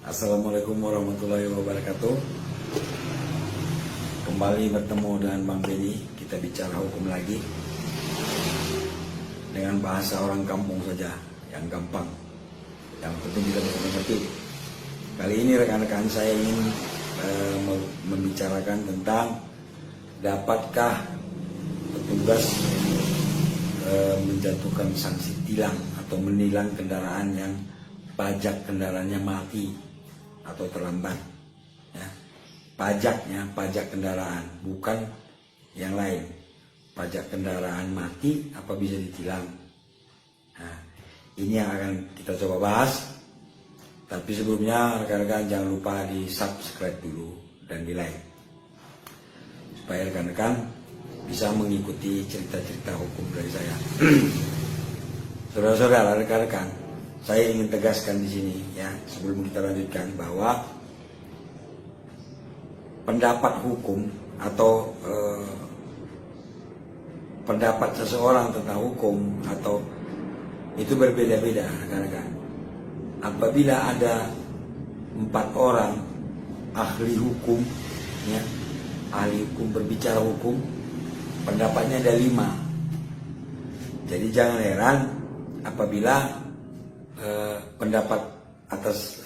Assalamualaikum warahmatullahi wabarakatuh. Kembali bertemu dengan Bang Benny. Kita bicara hukum lagi dengan bahasa orang kampung saja, yang gampang, yang penting kita bisa mengerti. Kali ini rekan-rekan saya ingin membicarakan tentang dapatkah petugas menjatuhkan sanksi tilang atau menilang kendaraan yang pajak kendaraannya mati atau terlambat, ya. Pajaknya pajak kendaraan, bukan yang lain. Pajak kendaraan mati apa bisa ditilang? Nah, ini yang akan kita coba bahas. Tapi sebelumnya rekan-rekan jangan lupa di subscribe dulu dan di like, supaya rekan-rekan bisa mengikuti cerita-cerita hukum dari saya. Saudara-saudara, rekan-rekan, saya ingin tegaskan di sini, ya, sebelum kita lanjutkan, bahwa pendapat hukum atau pendapat seseorang tentang hukum atau itu berbeda-beda, rekan-rekan. Apabila ada 4 orang ahli hukum, ya, ahli hukum berbicara hukum, pendapatnya ada 5. Jadi jangan heran apabila pendapat atas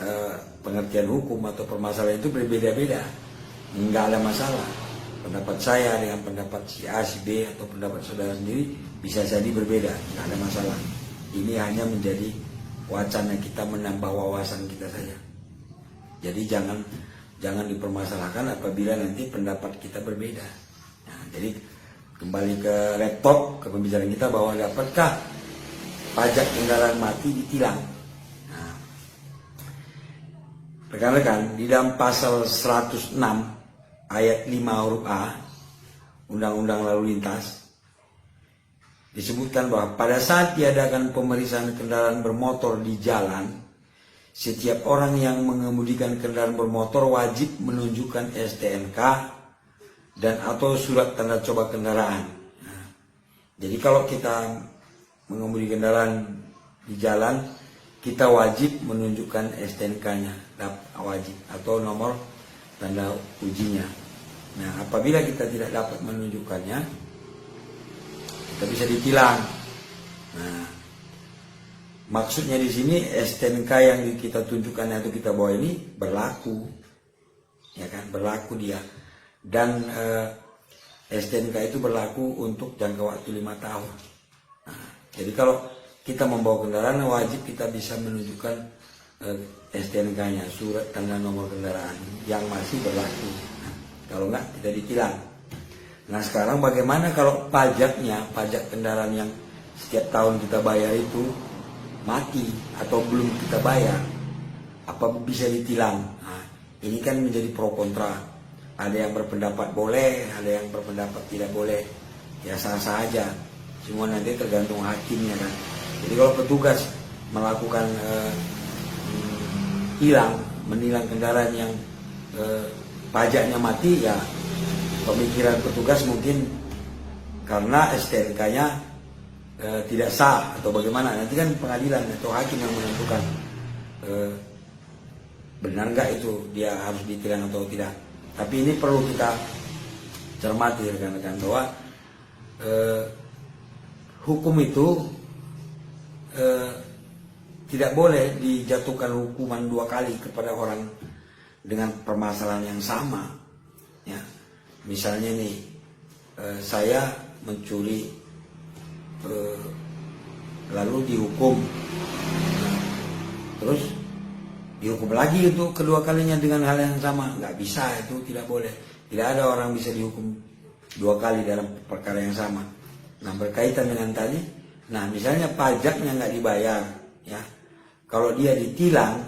pengertian hukum atau permasalahan itu berbeda-beda. Enggak ada masalah. Pendapat saya dengan pendapat si A, si B, atau pendapat saudara sendiri bisa jadi berbeda, enggak ada masalah. Ini hanya menjadi wacana kita, menambah wawasan kita saja. Jadi jangan dipermasalahkan apabila nanti pendapat kita berbeda. Nah, jadi kembali ke laptop, ke pembicaraan kita, bahwa dapatkah pajak kendaraan mati ditilang? Nah, rekan-rekan, di dalam pasal 106 ayat 5 huruf A Undang-Undang Lalu Lintas disebutkan bahwa pada saat diadakan pemeriksaan kendaraan bermotor di jalan, setiap orang yang mengemudikan kendaraan bermotor wajib menunjukkan STNK dan atau surat tanda coba kendaraan. Nah, jadi kalau kita mengemudi kendaraan di jalan, kita wajib menunjukkan STNK-nya, wajib, atau nomor tanda ujinya. Nah, apabila kita tidak dapat menunjukkannya, kita bisa ditilang. Nah, maksudnya di sini STNK yang kita tunjukkan atau kita bawa ini berlaku, ya kan, berlaku dia. Dan STNK itu berlaku untuk jangka waktu 5 tahun. Nah, jadi kalau kita membawa kendaraan, wajib kita bisa menunjukkan STNK-nya, surat tanda nomor kendaraan yang masih berlaku. Nah, kalau enggak, kita ditilang. Nah, sekarang bagaimana kalau pajaknya, pajak kendaraan yang setiap tahun kita bayar itu mati atau belum kita bayar? Apa bisa ditilang? Nah, ini kan menjadi pro kontra. Ada yang berpendapat boleh, ada yang berpendapat tidak boleh. Ya sah-sah aja. Semua nanti tergantung hakimnya kan. Jadi kalau petugas melakukan menilang kendaraan yang pajaknya mati, ya pemikiran petugas mungkin karena STNK-nya tidak sah atau bagaimana. Nanti kan pengadilan atau hakim yang menentukan benar nggak itu dia harus ditilang atau tidak. Tapi ini perlu kita cermati, rekan-rekan, bahwa hukum itu tidak boleh dijatuhkan hukuman 2 kali kepada orang dengan permasalahan yang sama, ya. Misalnya nih, saya mencuri lalu dihukum, nah, terus dihukum lagi untuk kedua kalinya dengan hal yang sama. Nggak bisa, itu tidak boleh. Tidak ada orang bisa dihukum 2 kali dalam perkara yang sama. Nah, berkaitan dengan tadi, nah misalnya pajaknya nggak dibayar, ya, kalau dia ditilang,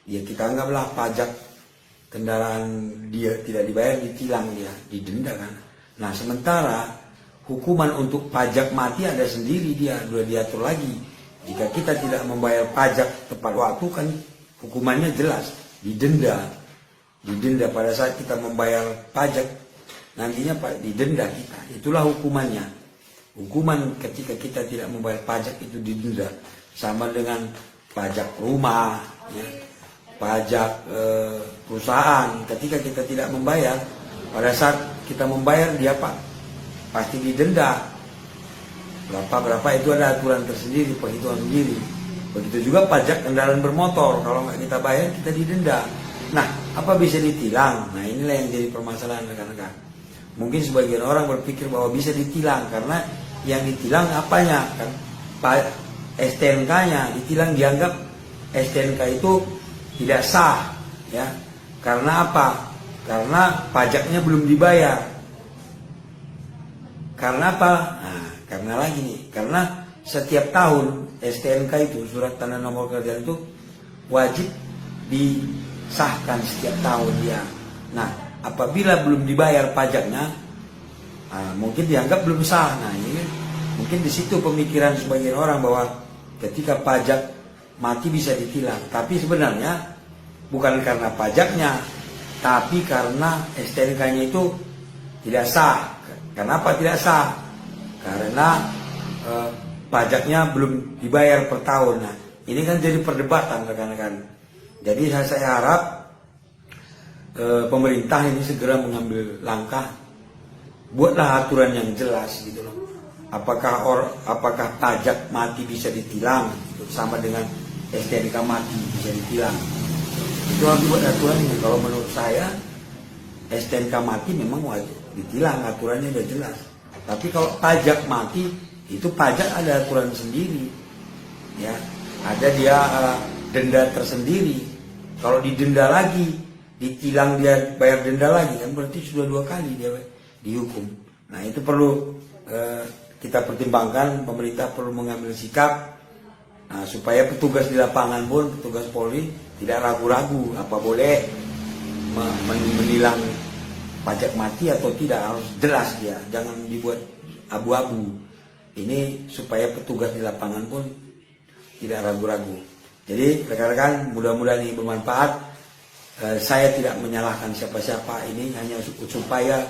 ya kita anggaplah pajak kendaraan dia tidak dibayar, ditilang, dia didenda kan. Nah, sementara hukuman untuk pajak mati ada sendiri, dia sudah diatur lagi. Jika kita tidak membayar pajak tepat waktu, kan hukumannya jelas, didenda pada saat kita membayar pajak, nantinya didenda kita. Itulah hukumannya. Hukuman ketika kita tidak membayar pajak itu didenda, sama dengan pajak rumah, ya, pajak perusahaan. Ketika kita tidak membayar, pada saat kita membayar dia pasti didenda. Berapa itu ada aturan tersendiri, perhitungan sendiri. Begitu juga pajak kendaraan bermotor, kalau nggak kita bayar kita didenda. Nah, apa bisa ditilang? Nah, inilah yang jadi permasalahan rekan-rekan. Mungkin sebagian orang berpikir bahwa bisa ditilang karena yang ditilang apanya kan? STNK-nya ditilang, dianggap STNK itu tidak sah, ya. Karena apa? Karena pajaknya belum dibayar. Karena apa? Nah, karena lagi nih, karena setiap tahun STNK itu, surat tanda nomor kendaraan itu wajib disahkan setiap tahun dia. Nah, apabila belum dibayar pajaknya, mungkin dianggap belum sah. Nah, ini mungkin di situ pemikiran sebagian orang bahwa ketika pajak mati bisa ditilang. Tapi sebenarnya bukan karena pajaknya, tapi karena STNK-nya itu tidak sah. Kenapa tidak sah? Karena pajaknya belum dibayar per tahun. Nah, ini kan jadi perdebatan rekan-rekan. Jadi saya harap pemerintah ini segera mengambil langkah, buatlah aturan yang jelas gitu loh. Apakah pajak mati bisa ditilang gitu, sama dengan STNK mati bisa ditilang. Itu harus buat aturannya. Kalau menurut saya STNK mati memang wajib ditilang, aturannya udah jelas. Tapi kalau pajak mati itu pajak ada aturan sendiri, ya, ada dia denda tersendiri. Kalau didenda lagi, ditilang dia bayar denda lagi, kan berarti sudah 2 kali dia dihukum. Nah, itu perlu kita pertimbangkan. Pemerintah perlu mengambil sikap, supaya petugas di lapangan pun, petugas Polri tidak ragu-ragu apa boleh menilang pajak mati atau tidak, harus jelas dia, jangan dibuat abu-abu. Ini supaya petugas di lapangan pun tidak ragu-ragu. Jadi rekan-rekan, mudah-mudahan ini bermanfaat. Saya tidak menyalahkan siapa-siapa, ini hanya supaya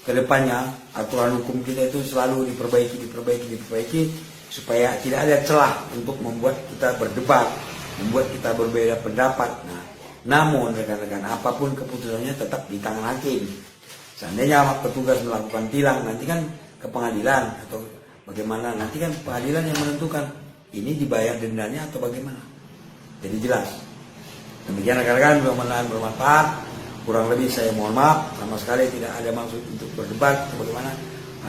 kedepannya aturan hukum kita itu selalu diperbaiki, supaya tidak ada celah untuk membuat kita berdebat, membuat kita berbeda pendapat. Nah, namun rekan-rekan, apapun keputusannya tetap di tangan hakim. Seandainya petugas melakukan tilang, nanti kan ke pengadilan atau bagaimana, nanti kan pengadilan yang menentukan ini dibayar dendanya atau bagaimana. Jadi jelas. Demikian rekan-rekan, mudah-mudahan bermanfaat. Kurang lebih saya mohon maaf, sama sekali tidak ada maksud untuk berdebat atau bagaimana,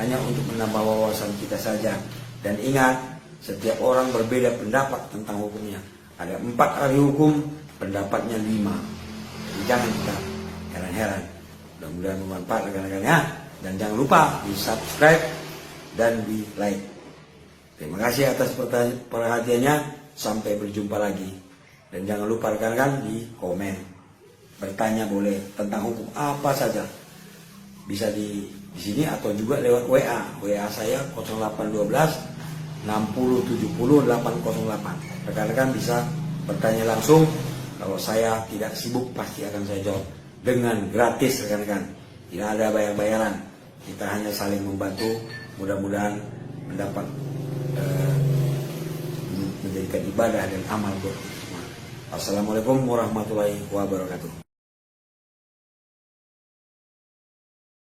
hanya untuk menambah wawasan kita saja. Dan ingat, setiap orang berbeda pendapat tentang hukumnya. Ada 4 ahli hukum, pendapatnya 5. Jadi jangan kita heran-heran. Mudah-mudahan bermanfaat rekan-rekannya. Dan jangan lupa di subscribe dan di like. Terima kasih atas perhatiannya. Sampai berjumpa lagi. Dan jangan lupa rekan-rekan di komen. Bertanya boleh tentang hukum apa saja. Bisa di sini atau juga lewat WA. WA saya 0812 60 70 808. Rekan-rekan bisa bertanya langsung. Kalau saya tidak sibuk pasti akan saya jawab dengan gratis rekan-rekan. Tidak ada bayar-bayaran. Kita hanya saling membantu. Mudah-mudahan mendapat menjadikan ibadah dan amal buat kita semua. Assalamualaikum warahmatullahi wabarakatuh.